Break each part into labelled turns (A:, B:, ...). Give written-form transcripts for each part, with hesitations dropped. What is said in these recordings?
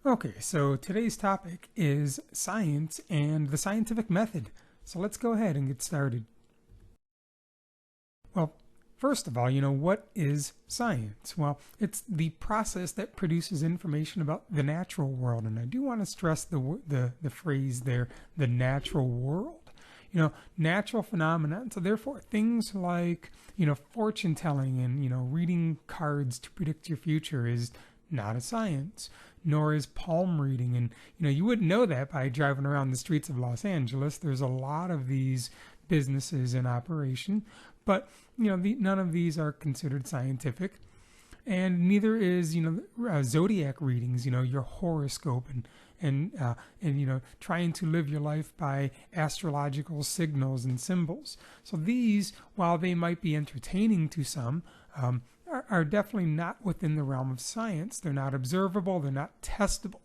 A: Okay, so today's topic is science and the scientific method. So let's go ahead and get started. Well, first of all, what is science? Well, it's the process that produces information about the natural world. And I do want to stress the phrase there, the natural world. Natural phenomenon. So therefore, things like, fortune telling and, reading cards to predict your future is not a science, nor is palm reading. And, you wouldn't know that by driving around the streets of Los Angeles. There's a lot of these businesses in operation, but, none of these are considered scientific. And neither is, zodiac readings, your horoscope and trying to live your life by astrological signals and symbols. So these, while they might be entertaining to some, are definitely not within the realm of science. They're not observable. They're not testable.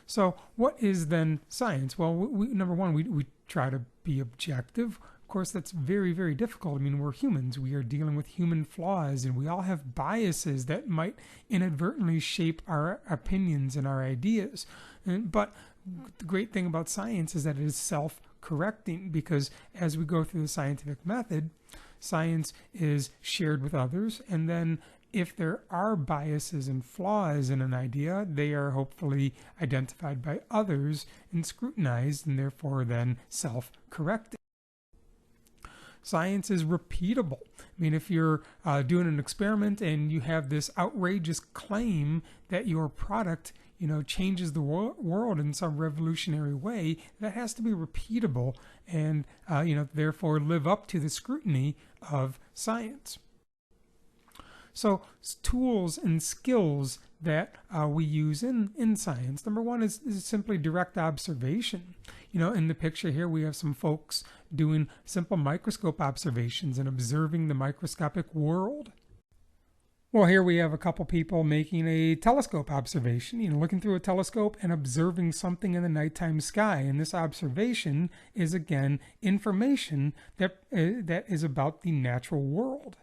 A: So what is then science? Well, number one, we try to be objective. Of course, that's very, very difficult. I mean, we're humans. We are dealing with human flaws, and we all have biases that might inadvertently shape our opinions and our ideas. But the great thing about science is that it is self-correcting, because as we go through the scientific method, science is shared with others, and then if there are biases and flaws in an idea, they are hopefully identified by others and scrutinized, and therefore then self-corrected. Science is repeatable. I mean, if you're doing an experiment and you have this outrageous claim that your product, changes the world in some revolutionary way, that has to be repeatable and, therefore live up to the scrutiny of science. So tools and skills that we use in science. Number one is simply direct observation. In the picture here, we have some folks doing simple microscope observations and observing the microscopic world. Well, here we have a couple people making a telescope observation, looking through a telescope and observing something in the nighttime sky. And this observation is, again, information that is about the natural world.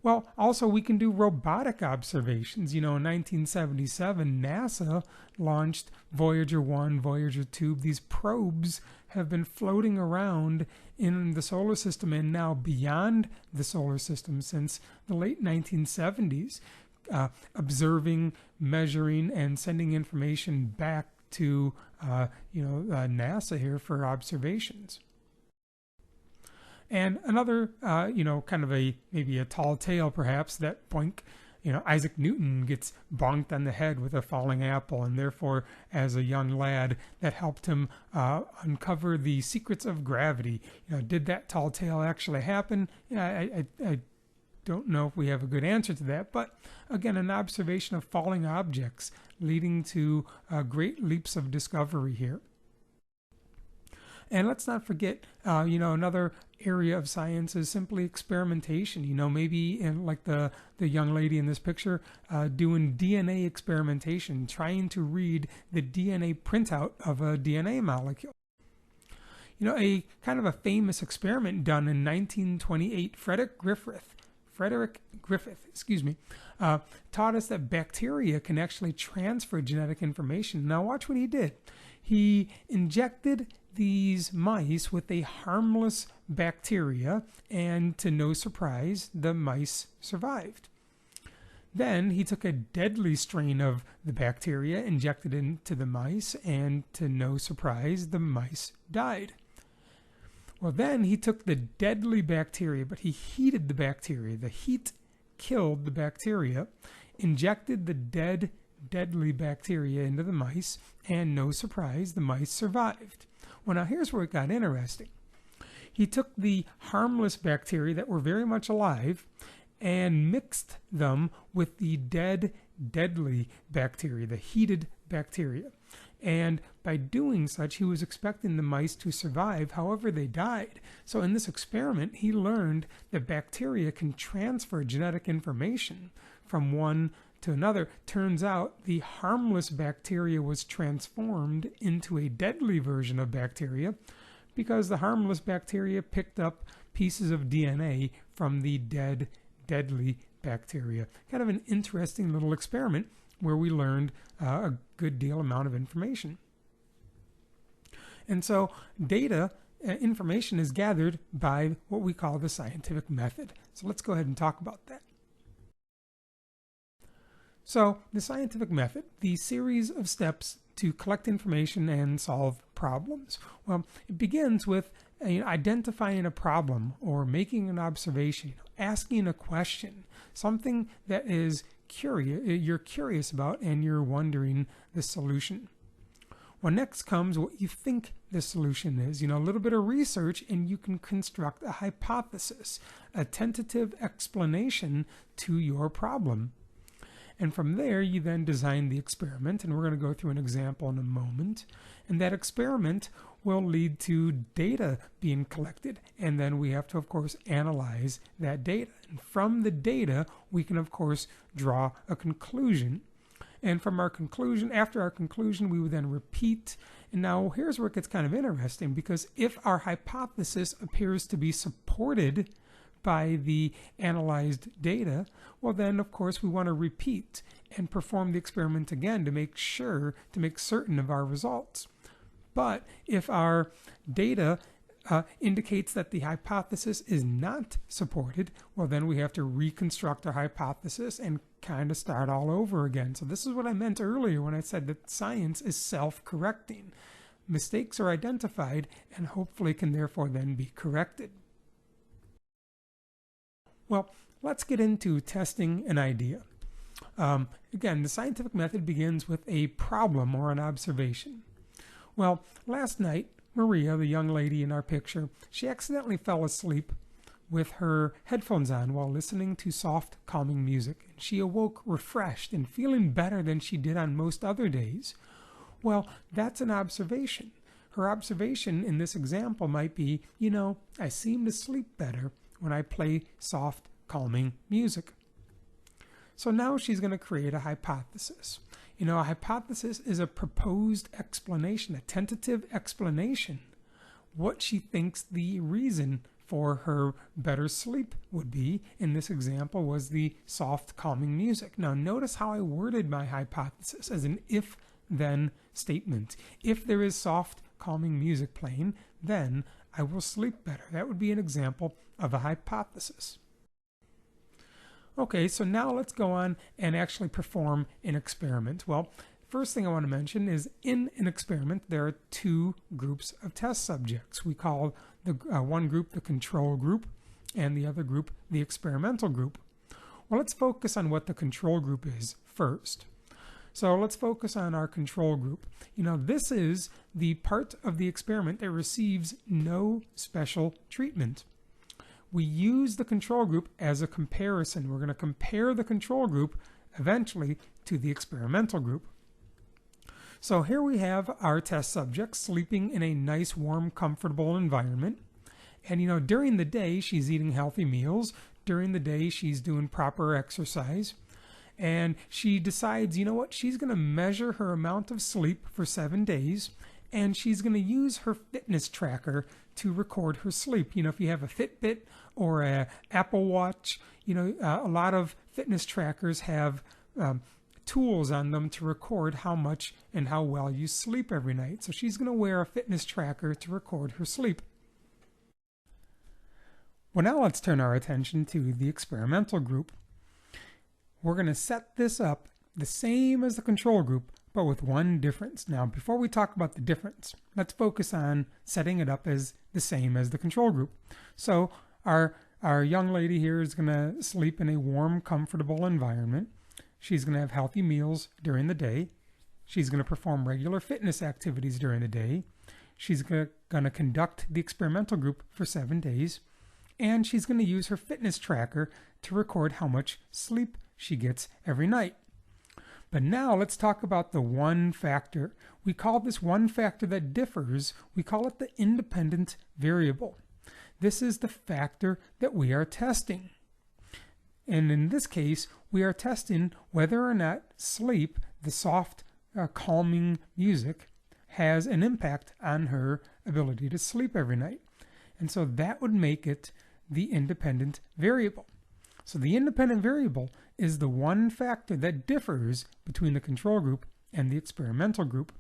A: Well, also we can do robotic observations. In 1977, NASA launched Voyager 1, Voyager 2. These probes have been floating around in the solar system and now beyond the solar system since the late 1970s, observing, measuring, and sending information back to NASA here for observations. And another, kind of maybe a tall tale perhaps, that boink, Isaac Newton gets bonked on the head with a falling apple, and therefore, as a young lad, that helped him uncover the secrets of gravity. Did that tall tale actually happen? I don't know if we have a good answer to that, but again, an observation of falling objects leading to great leaps of discovery here. And let's not forget, another area of science is simply experimentation. Maybe like the young lady in this picture doing DNA experimentation, trying to read the DNA printout of a DNA molecule. A kind of a famous experiment done in 1928, Frederick Griffith, taught us that bacteria can actually transfer genetic information. Now watch what he did. He injected these mice with a harmless bacteria, and to no surprise, the mice survived. Then he took a deadly strain of the bacteria, injected it into the mice, and to no surprise, the mice died. Well, then he took the deadly bacteria, but he heated the bacteria. The heat killed the bacteria, injected the deadly bacteria into the mice, and no surprise, the mice survived. Well, now here's where it got interesting. He took the harmless bacteria that were very much alive and mixed them with the deadly bacteria, the heated bacteria. And by doing such, he was expecting the mice to survive, however they died. So in this experiment, he learned that bacteria can transfer genetic information from one to another. Turns out the harmless bacteria was transformed into a deadly version of bacteria because the harmless bacteria picked up pieces of DNA from the deadly bacteria. Kind of an interesting little experiment where we learned a good deal amount of information. And so data, information is gathered by what we call the scientific method. So let's go ahead and talk about that. So the scientific method, the series of steps to collect information and solve problems. Well, it begins with identifying a problem or making an observation, asking a question, something that is you're curious about and you're wondering the solution. Well, next comes what you think the solution is. A little bit of research and you can construct a hypothesis, a tentative explanation to your problem. And from there, you then design the experiment, and we're going to go through an example in a moment. And that experiment will lead to data being collected, and then we have to, of course, analyze that data. And from the data, we can, of course, draw a conclusion. And from our conclusion, after our conclusion, we would then repeat. And now here's where it gets kind of interesting, because if our hypothesis appears to be supported by the analyzed data, well then of course we want to repeat and perform the experiment again to make certain of our results. But if our data indicates that the hypothesis is not supported, well then we have to reconstruct our hypothesis and kind of start all over again. So this is what I meant earlier when I said that science is self-correcting. Mistakes are identified and hopefully can therefore then be corrected. Well, let's get into testing an idea. Again, the scientific method begins with a problem or an observation. Well, last night, Maria, the young lady in our picture, she accidentally fell asleep with her headphones on while listening to soft, calming music. She awoke refreshed and feeling better than she did on most other days. Well, that's an observation. Her observation in this example might be, I seem to sleep better when I play soft, calming music. So now she's going to create a hypothesis. A hypothesis is a proposed explanation, a tentative explanation, what she thinks the reason for her better sleep would be. In this example was the soft, calming music. Now notice how I worded my hypothesis as an if-then statement. If there is soft, calming music playing, then I will sleep better. That would be an example of a hypothesis. Okay, so now let's go on and actually perform an experiment. Well, first thing I want to mention is in an experiment, there are two groups of test subjects. We call the one group the control group and the other group the experimental group. Well, let's focus on what the control group is first. So let's focus on our control group. This is the part of the experiment that receives no special treatment. We use the control group as a comparison. We're going to compare the control group eventually to the experimental group. So here we have our test subject sleeping in a nice, warm, comfortable environment. And during the day, she's eating healthy meals. During the day, she's doing proper exercise. And she decides, she's going to measure her amount of sleep for 7 days. And she's going to use her fitness tracker to record her sleep. If you have a Fitbit or a Apple Watch, a lot of fitness trackers have tools on them to record how much and how well you sleep every night. So she's going to wear a fitness tracker to record her sleep. Well, now let's turn our attention to the experimental group. We're going to set this up the same as the control group, but with one difference. Now, before we talk about the difference, let's focus on setting it up as the same as the control group. So our young lady here is going to sleep in a warm, comfortable environment. She's going to have healthy meals during the day. She's going to perform regular fitness activities during the day. She's going to conduct the experimental group for 7 days. And she's going to use her fitness tracker to record how much sleep she gets every night. But now let's talk about the one factor. We call this one factor that differs, we call it the independent variable. This is the factor that we are testing. And in this case, we are testing whether or not sleep, the soft, calming music, has an impact on her ability to sleep every night. And so that would make it the independent variable. So the independent variable is the one factor that differs between the control group and the experimental group.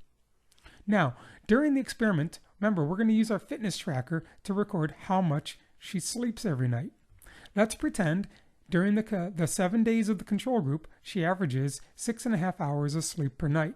A: Now, during the experiment, remember, we're going to use our fitness tracker to record how much she sleeps every night. Let's pretend during the 7 days of the control group, she averages 6.5 hours of sleep per night.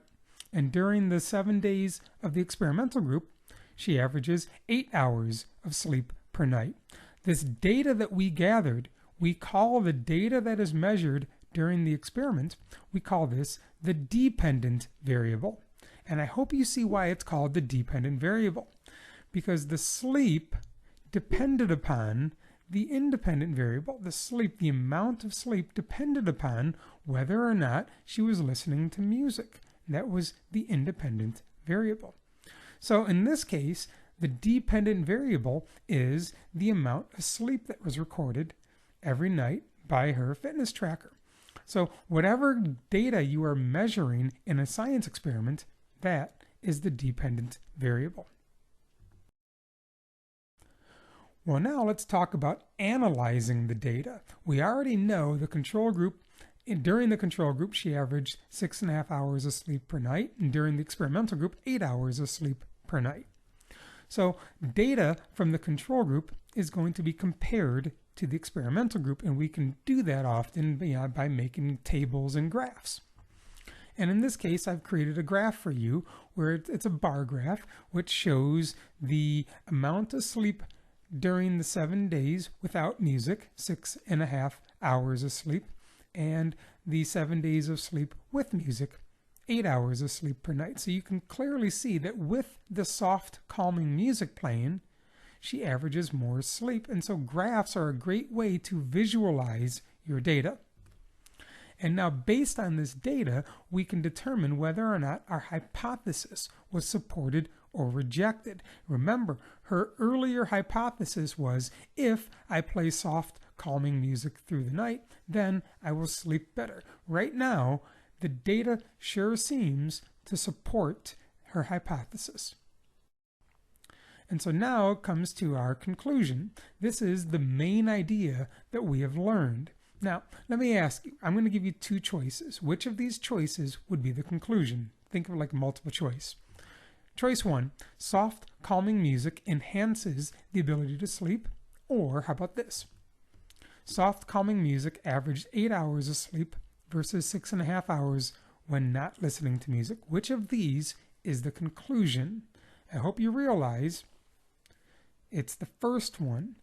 A: And during the 7 days of the experimental group, she averages 8 hours of sleep per night. This data that we gathered, we call the data that is measured during the experiment, we call this the dependent variable. And I hope you see why it's called the dependent variable, because the sleep depended upon the independent variable. The sleep, the amount of sleep depended upon whether or not she was listening to music. That was the independent variable. So in this case, the dependent variable is the amount of sleep that was recorded every night by her fitness tracker. So whatever data you are measuring in a science experiment, that is the dependent variable. Well, now let's talk about analyzing the data. We already know the control group. During the control group, she averaged 6.5 hours of sleep per night, and during the experimental group, 8 hours of sleep per night. So data from the control group is going to be compared to the experimental group, and we can do that often by making tables and graphs. And in this case, I've created a graph for you where it's a bar graph which shows the amount of sleep during the 7 days without music, 6.5 hours of sleep, and the 7 days of sleep with music, 8 hours of sleep per night. So you can clearly see that with the soft, calming music playing, she averages more sleep. And so graphs are a great way to visualize your data. And now, based on this data, we can determine whether or not our hypothesis was supported or rejected. Remember, her earlier hypothesis was, if I play soft, calming music through the night, then I will sleep better. Right now, the data sure seems to support her hypothesis. And so now it comes to our conclusion. This is the main idea that we have learned. Now, let me ask you, I'm going to give you two choices. Which of these choices would be the conclusion? Think of it like multiple choice. Choice 1, soft, calming music enhances the ability to sleep. Or how about this? Soft, calming music averaged 8 hours of sleep versus 6.5 hours when not listening to music. Which of these is the conclusion? I hope you realize it's the first one.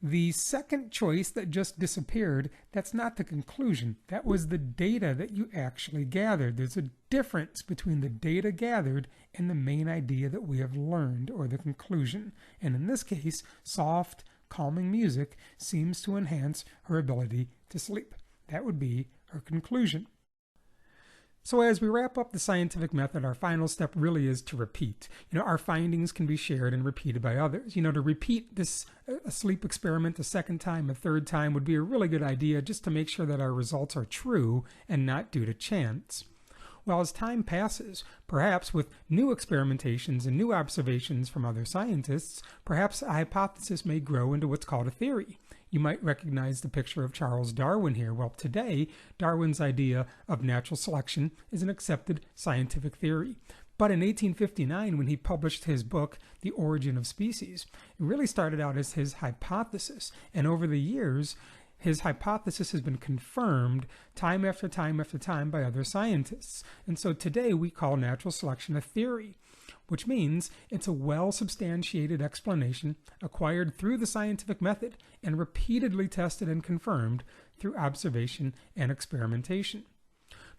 A: The second choice that just disappeared, that's not the conclusion. That was the data that you actually gathered. There's a difference between the data gathered and the main idea that we have learned, or the conclusion. And in this case, soft, calming music seems to enhance her ability to sleep. That would be her conclusion. So as we wrap up the scientific method, our final step really is to repeat. Our findings can be shared and repeated by others. To repeat this sleep experiment a second time, a third time would be a really good idea, just to make sure that our results are true and not due to chance. Well, as time passes, perhaps with new experimentations and new observations from other scientists, perhaps a hypothesis may grow into what's called a theory. You might recognize the picture of Charles Darwin here. Well, today, Darwin's idea of natural selection is an accepted scientific theory. But in 1859, when he published his book, The Origin of Species, it really started out as his hypothesis. And over the years, his hypothesis has been confirmed time after time after time by other scientists. And so today we call natural selection a theory, which means it's a well-substantiated explanation acquired through the scientific method and repeatedly tested and confirmed through observation and experimentation.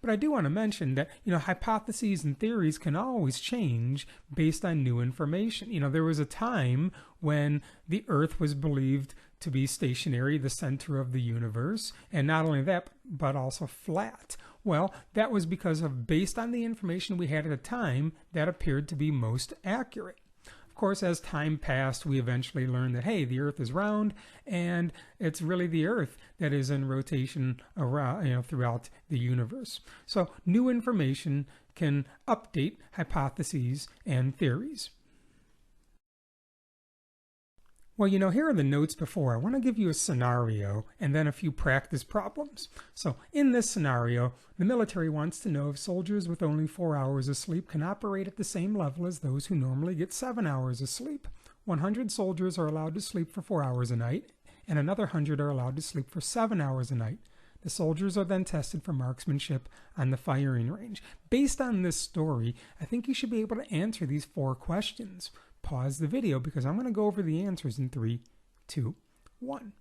A: But I do want to mention that, hypotheses and theories can always change based on new information. There was a time when the Earth was believed to be stationary, the center of the universe, and not only that, but also flat. Well, that was because of, based on the information we had at the time, that appeared to be most accurate. Of course, as time passed, we eventually learned that, hey, the Earth is round, and it's really the Earth that is in rotation around, throughout the universe. So new information can update hypotheses and theories. Well, here are the notes before. I want to give you a scenario and then a few practice problems. So in this scenario, the military wants to know if soldiers with only 4 hours of sleep can operate at the same level as those who normally get 7 hours of sleep. 100 soldiers are allowed to sleep for 4 hours a night, and another 100 are allowed to sleep for 7 hours a night. The soldiers are then tested for marksmanship on the firing range. Based on this story, I think you should be able to answer these 4 questions. Pause the video because I'm going to go over the answers in 3, 2, 1.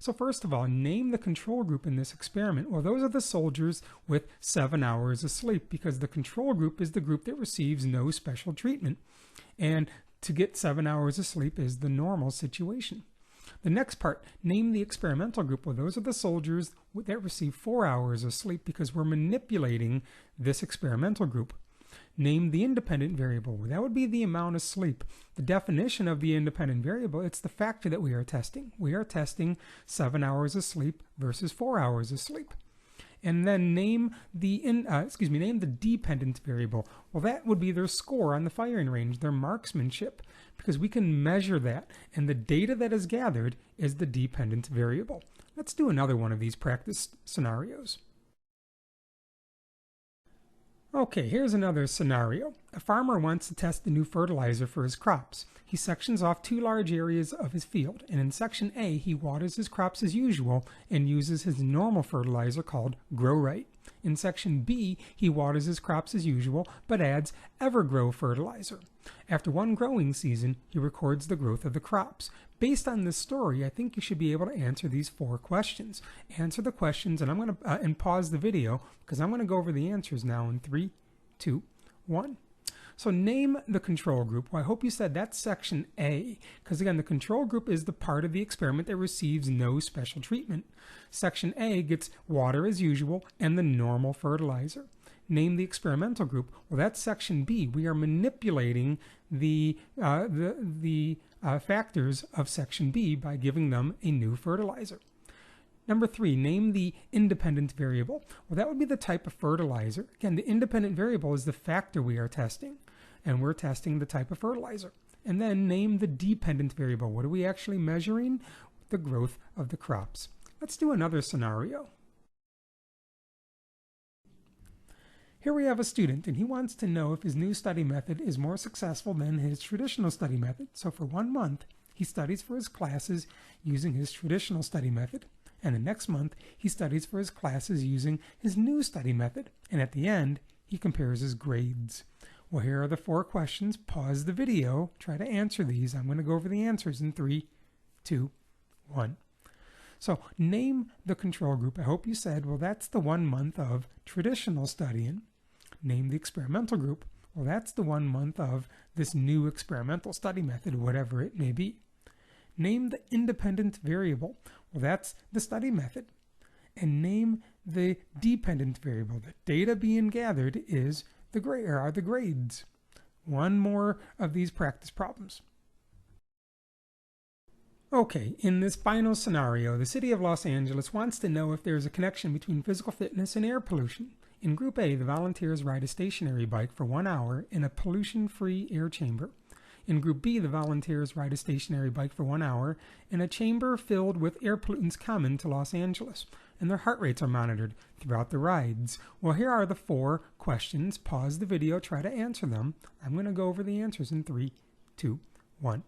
A: So first of all, name the control group in this experiment. Well, those are the soldiers with 7 hours of sleep because the control group is the group that receives no special treatment. And to get 7 hours of sleep is the normal situation. The next part, name the experimental group. Well, those are the soldiers that receive 4 hours of sleep because we're manipulating this experimental group. Name the independent variable. Well, that would be the amount of sleep. The definition of the independent variable, it's the factor that we are testing. We are testing 7 hours of sleep versus 4 hours of sleep. And then name the dependent variable. Well, that would be their score on the firing range, their marksmanship, because we can measure that. And the data that is gathered is the dependent variable. Let's do another one of these practice scenarios. Okay, here's another scenario. A farmer wants to test the new fertilizer for his crops. He sections off 2 large areas of his field, and in section A, he waters his crops as usual and uses his normal fertilizer called Grow Right. In section B, he waters his crops as usual, but adds Evergrow fertilizer. After 1 growing season, he records the growth of the crops. Based on this story, I think you should be able to answer these 4 questions. Answer the questions, and I'm going to and pause the video because I'm going to go over the answers now in 3, 2, 1. So name the control group. Well, I hope you said that's section A, because again, the control group is the part of the experiment that receives no special treatment. Section A gets water as usual and the normal fertilizer. Name the experimental group. Well, that's section B. We are manipulating the factors of section B by giving them a new fertilizer. Number 3, name the independent variable. Well, that would be the type of fertilizer. Again, the independent variable is the factor we are testing, and we're testing the type of fertilizer. And then name the dependent variable. What are we actually measuring? The growth of the crops. Let's do another scenario. Here we have a student, and he wants to know if his new study method is more successful than his traditional study method. So for 1 month, he studies for his classes using his traditional study method. And the next month, he studies for his classes using his new study method. And at the end, he compares his grades. Well, here are the 4 questions. Pause the video. Try to answer these. I'm going to go over the answers in 3, 2, 1. So name the control group. I hope you said, well, that's the 1 month of traditional studying. Name the experimental group. Well, that's the 1 month of this new experimental study method, whatever it may be. Name the independent variable. Well, that's the study method. And name the dependent variable. The data being gathered is the grades. 1 more of these practice problems. Okay, in this final scenario, the city of Los Angeles wants to know if there is a connection between physical fitness and air pollution. In Group A, the volunteers ride a stationary bike for 1 hour in a pollution-free air chamber. In Group B, the volunteers ride a stationary bike for 1 hour in a chamber filled with air pollutants common to Los Angeles, and their heart rates are monitored throughout the rides. Well, here are the 4 questions. Pause the video, try to answer them. I'm going to go over the answers in 3, 2, 1.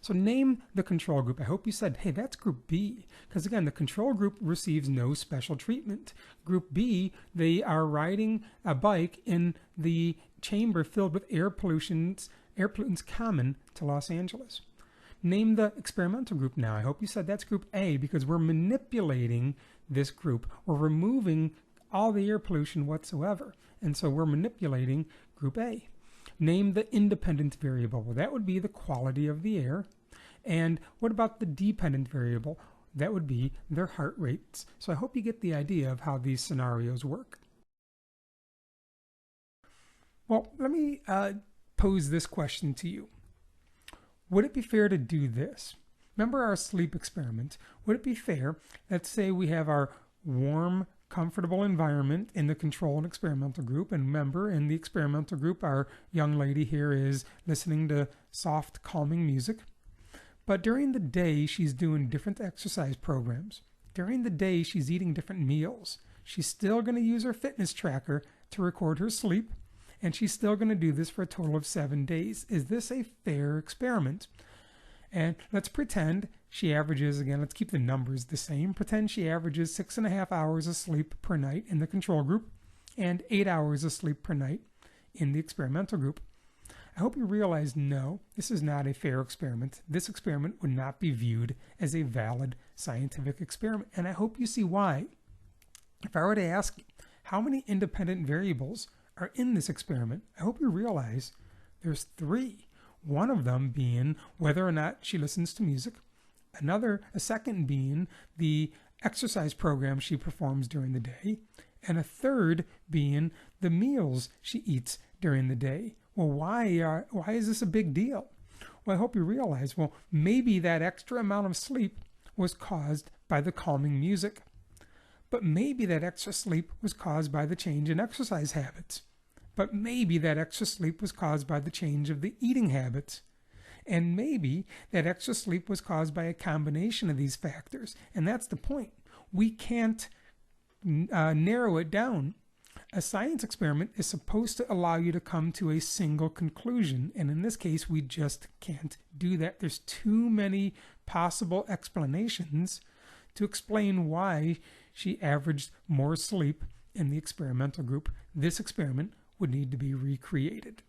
A: So name the control group. I hope you said, hey, that's Group B, because again, the control group receives no special treatment. Group B, they are riding a bike in the chamber filled with air pollutants common to Los Angeles. Name the experimental group now. I hope you said that's Group A, because we're manipulating this group. We're removing all the air pollution whatsoever, and so we're manipulating Group A. Name the independent variable. Well, that would be the quality of the air. And what about the dependent variable? That would be their heart rates. So I hope you get the idea of how these scenarios work. Well, let me pose this question to you. Would it be fair to do this? Remember our sleep experiment. Would it be fair, let's say we have our warm, comfortable environment in the control and experimental group, and remember, in the experimental group, our young lady here is listening to soft, calming music. But during the day, she's doing different exercise programs. During the day, she's eating different meals. She's still going to use her fitness tracker to record her sleep, and she's still going to do this for a total of 7 days. Is this a fair experiment? And let's pretend she averages, again, let's keep the numbers the same. Pretend she averages 6.5 hours of sleep per night in the control group and 8 hours of sleep per night in the experimental group. I hope you realize, no, this is not a fair experiment. This experiment would not be viewed as a valid scientific experiment. And I hope you see why. If I were to ask you, how many independent variables are in this experiment, I hope you realize there's 3. One of them being whether or not she listens to music. A second being the exercise program she performs during the day. And a third being the meals she eats during the day. Well, why is this a big deal? Well, I hope you realize, well, maybe that extra amount of sleep was caused by the calming music. But maybe that extra sleep was caused by the change in exercise habits. But maybe that extra sleep was caused by the change of the eating habits. And maybe that extra sleep was caused by a combination of these factors. And that's the point. We can't narrow it down. A science experiment is supposed to allow you to come to a single conclusion. And in this case, we just can't do that. There's too many possible explanations to explain why she averaged more sleep in the experimental group. This experiment would need to be recreated.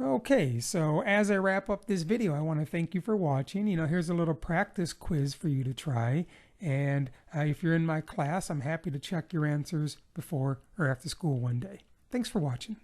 A: Okay, so as I wrap up this video, I want to thank you for watching. Here's a little practice quiz for you to try. And if you're in my class, I'm happy to check your answers before or after school one day. Thanks for watching.